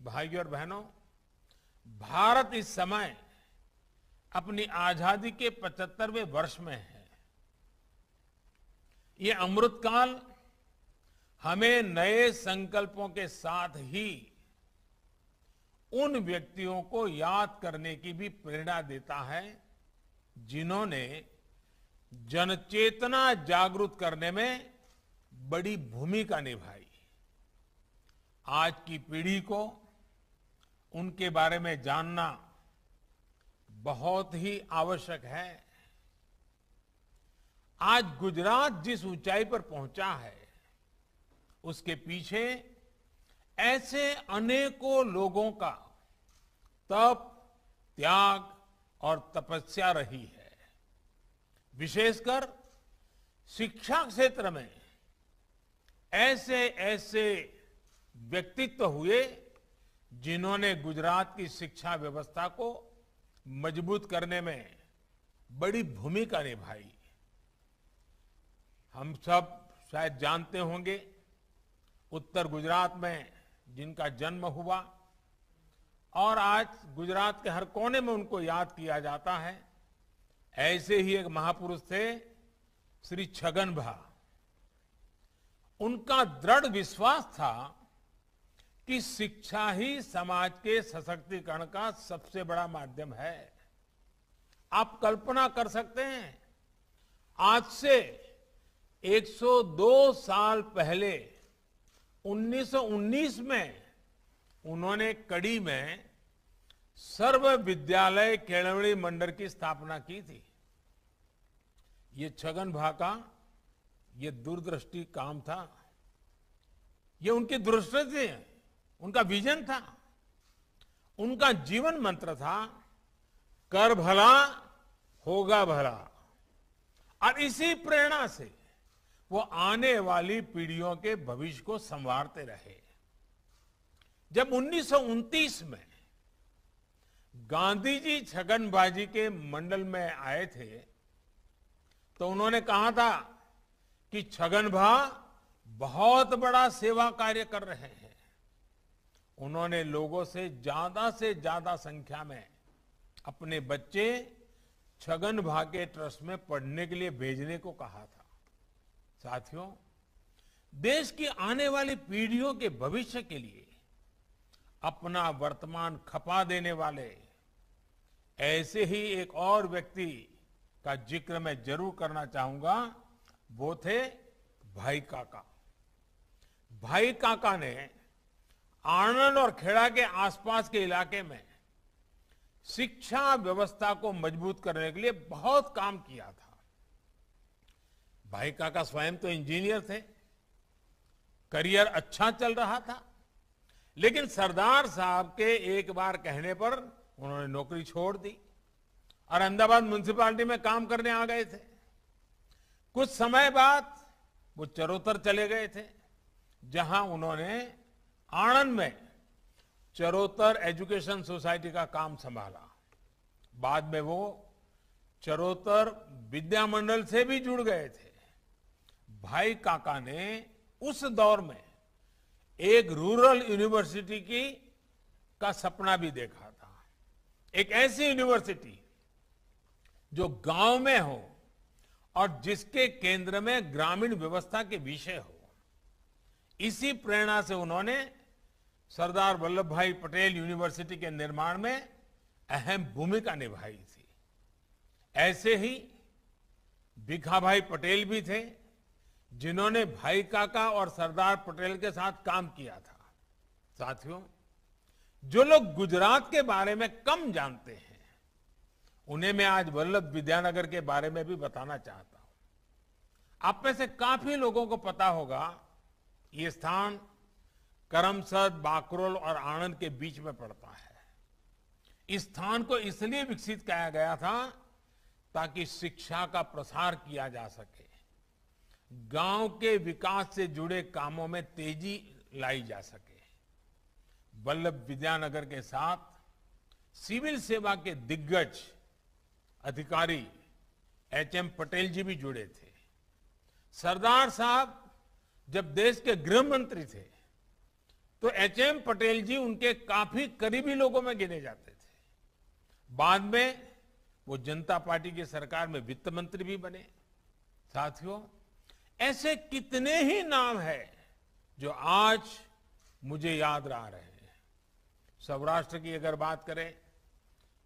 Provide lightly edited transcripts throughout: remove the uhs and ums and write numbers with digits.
भाइयों और बहनों, भारत इस समय अपनी आजादी के 75वें वर्ष में है। ये अमृतकाल हमें नए संकल्पों के साथ ही उन व्यक्तियों को याद करने की भी प्रेरणा देता है जिन्होंने जनचेतना जागृत करने में बड़ी भूमिका निभाई। आज की पीढ़ी को उनके बारे में जानना बहुत ही आवश्यक है। आज गुजरात जिस ऊंचाई पर पहुंचा है, उसके पीछे ऐसे अनेकों लोगों का तप, त्याग और तपस्या रही है। विशेषकर शिक्षा क्षेत्र में ऐसे ऐसे व्यक्तित्व हुए जिन्होंने गुजरात की शिक्षा व्यवस्था को मजबूत करने में बड़ी भूमिका निभाई। हम सब शायद जानते होंगे, उत्तर गुजरात में जिनका जन्म हुआ और आज गुजरात के हर कोने में उनको याद किया जाता है, ऐसे ही एक महापुरुष थे श्री छगन भा। उनका दृढ़ विश्वास था कि शिक्षा ही समाज के सशक्तिकरण का सबसे बड़ा माध्यम है। आप कल्पना कर सकते हैं, आज से 102 साल पहले 1919 में उन्होंने कड़ी में सर्व विद्यालय केळवणी मंडल की स्थापना की थी। ये छगन भा का ये दूरदृष्टि काम था, ये उनकी दृष्टि थी, उनका विजन था, उनका जीवन मंत्र था, कर भला होगा भला। और इसी प्रेरणा से वो आने वाली पीढ़ियों के भविष्य को संवारते रहे। जब 1929 में गांधी जी छगन भाजी के मंडल में आए थे, तो उन्होंने कहा था कि छगन भा बहुत बड़ा सेवा कार्य कर रहे हैं। उन्होंने लोगों से ज्यादा संख्या में अपने बच्चे छगन भा के ट्रस्ट में पढ़ने के लिए भेजने को कहा था। साथियों, देश की आने वाली पीढ़ियों के भविष्य के लिए अपना वर्तमान खपा देने वाले ऐसे ही एक और व्यक्ति का जिक्र मैं जरूर करना चाहूंगा। वो थे भाई काका। भाई काका ने आणंद और खेड़ा के आसपास के इलाके में शिक्षा व्यवस्था को मजबूत करने के लिए बहुत काम किया था। भाई काका स्वयं तो इंजीनियर थे, करियर अच्छा चल रहा था, लेकिन सरदार साहब के एक बार कहने पर उन्होंने नौकरी छोड़ दी और अहमदाबाद म्युनिसिपैलिटी में काम करने आ गए थे। कुछ समय बाद वो चरोतर चले गए थे, जहां उन्होंने आणंद में चरोतर एजुकेशन सोसाइटी का काम संभाला। बाद में वो चरोतर विद्या मंडल से भी जुड़ गए थे। भाई काका ने उस दौर में एक रूरल यूनिवर्सिटी का सपना भी देखा था। एक ऐसी यूनिवर्सिटी जो गांव में हो और जिसके केंद्र में ग्रामीण व्यवस्था के विषय हो। इसी प्रेरणा से उन्होंने सरदार वल्लभ भाई पटेल यूनिवर्सिटी के निर्माण में अहम भूमिका निभाई थी। ऐसे ही भिखाभाई पटेल भी थे, जिन्होंने भाई काका और सरदार पटेल के साथ काम किया था। साथियों, जो लोग गुजरात के बारे में कम जानते हैं, उन्हें मैं आज वल्लभ विद्यानगर के बारे में भी बताना चाहता हूं। आप में से काफी लोगों को पता होगा, ये स्थान करमसद, बाकरोल और आणंद के बीच में पड़ता है। इस स्थान को इसलिए विकसित किया गया था ताकि शिक्षा का प्रसार किया जा सके, गांव के विकास से जुड़े कामों में तेजी लाई जा सके। वल्लभ विद्यानगर के साथ सिविल सेवा के दिग्गज अधिकारी एचएम पटेल जी भी जुड़े थे। सरदार साहब जब देश के गृह मंत्री थे, तो एचएम पटेल जी उनके काफी करीबी लोगों में गिने जाते थे। बाद में वो जनता पार्टी की सरकार में वित्त मंत्री भी बने। साथियों, ऐसे कितने ही नाम हैं जो आज मुझे याद रह रहे हैं। सौराष्ट्र की अगर बात करें,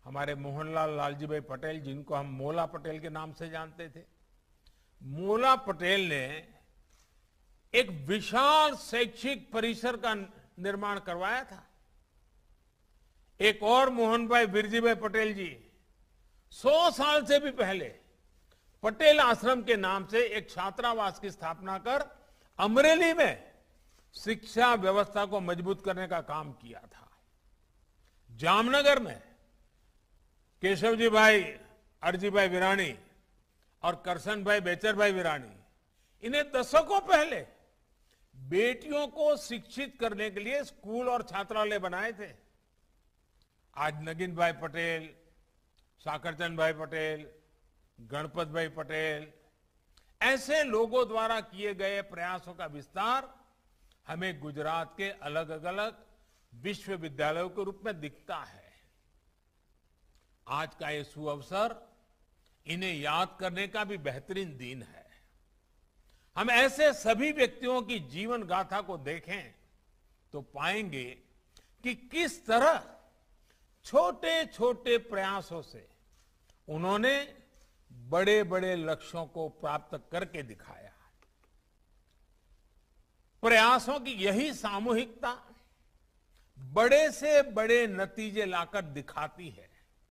हमारे मोहनलाल लालजी भाई पटेल, जिनको हम मोला पटेल के नाम से जानते थे। मोला पटेल ने एक विशाल शैक्षिक परिसर का निर्माण करवाया था। एक और मोहन भाई बिरजी भाई पटेल जी 100 साल से भी पहले पटेल आश्रम के नाम से एक छात्रावास की स्थापना कर अमरेली में शिक्षा व्यवस्था को मजबूत करने का काम किया था। जामनगर में केशवजी भाई अरजी भाई विराणी और करसन भाई बेचर भाई विराणी, इन्हें दशकों पहले बेटियों को शिक्षित करने के लिए स्कूल और छात्रालय बनाए थे। आज नगिन भाई पटेल, साकरचंद भाई पटेल, गणपत भाई पटेल, ऐसे लोगों द्वारा किए गए प्रयासों का विस्तार हमें गुजरात के अलग अलग विश्वविद्यालयों के रूप में दिखता है। आज का ये सुअवसर इन्हें याद करने का भी बेहतरीन दिन है। हम ऐसे सभी व्यक्तियों की जीवन गाथा को देखें तो पाएंगे कि किस तरह छोटे छोटे प्रयासों से उन्होंने बड़े बड़े लक्ष्यों को प्राप्त करके दिखाया। प्रयासों की यही सामूहिकता बड़े से बड़े नतीजे लाकर दिखाती है।